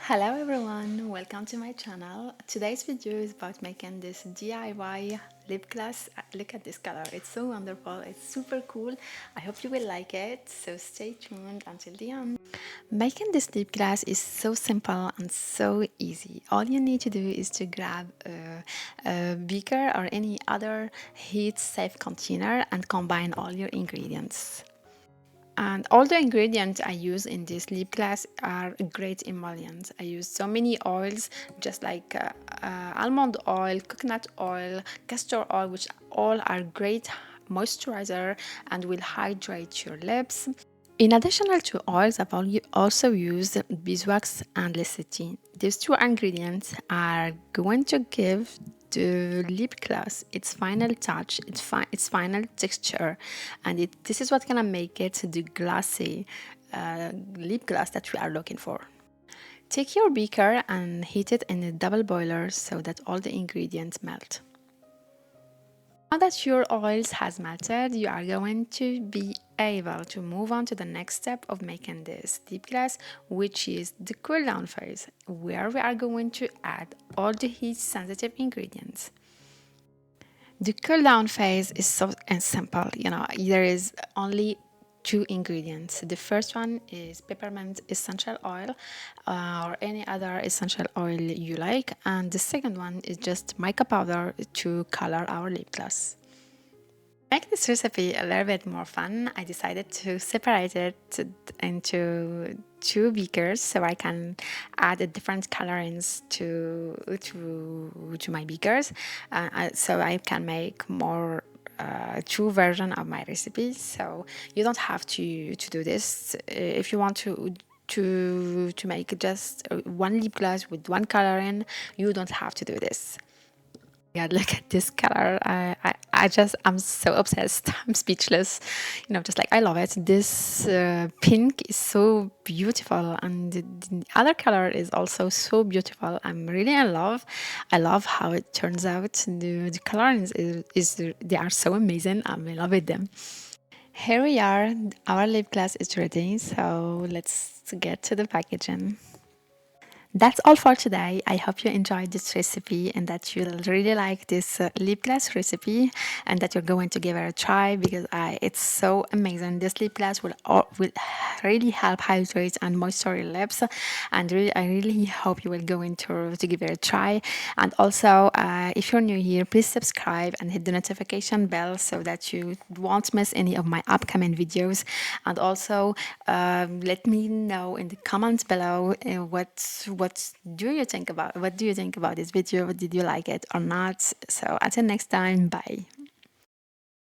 Hello everyone, welcome to my channel. Today's video is about making this DIY lip gloss. Look at this color, it's so wonderful, it's super cool. I hope you will like it, so stay tuned until the end. Making this lip gloss is so simple and so easy. All you need to do is to grab a beaker or any other heat safe container and combine all your ingredients. And all the ingredients I use in this lip gloss are great emollients. I use so many oils, just like almond oil, coconut oil, castor oil, which all are great moisturizer and will hydrate your lips. In addition to oils, I've also used beeswax and lecithin. These two ingredients are going to give the lip gloss its final touch, its final texture, and this is what's gonna make it the glossy lip gloss that we are looking for. Take your beaker and heat it in a double boiler so that all the ingredients melt. Now that your oils has melted, you are going to be able to move on to the next step of making this lip gloss, which is the cool down phase, where we are going to add all the heat sensitive ingredients. The cool down phase is so simple, there is only two ingredients. The first one is peppermint essential oil or any other essential oil you like, and the second one is just mica powder to color our lip gloss. To make this recipe a little bit more fun, I decided to separate it into two beakers so I can add a different colorings to my beakers, so I can make more true version of my recipe. So you don't have to do this if you want to make just one lip gloss with one coloring. You don't have to do this. Yeah, look at this color. I'm so obsessed. I'm speechless. Just like I love it. This pink is so beautiful, and the other color is also so beautiful. I'm really in love. I love how it turns out. The colorings is they are so amazing. I'm in love with them. Here we are. Our lip gloss is ready. So let's get to the packaging. That's all for today. I hope you enjoyed this recipe and that you'll really like this lip gloss recipe and that you're going to give it a try because it's so amazing. This lip gloss will really help hydrate and moisturize your lips, and I really hope you will go into to give it a try. And also, if you're new here, please subscribe and hit the notification bell so that you won't miss any of my upcoming videos. And also, let me know in the comments below what do you think about this video? Did you like it or not? So until next time, bye.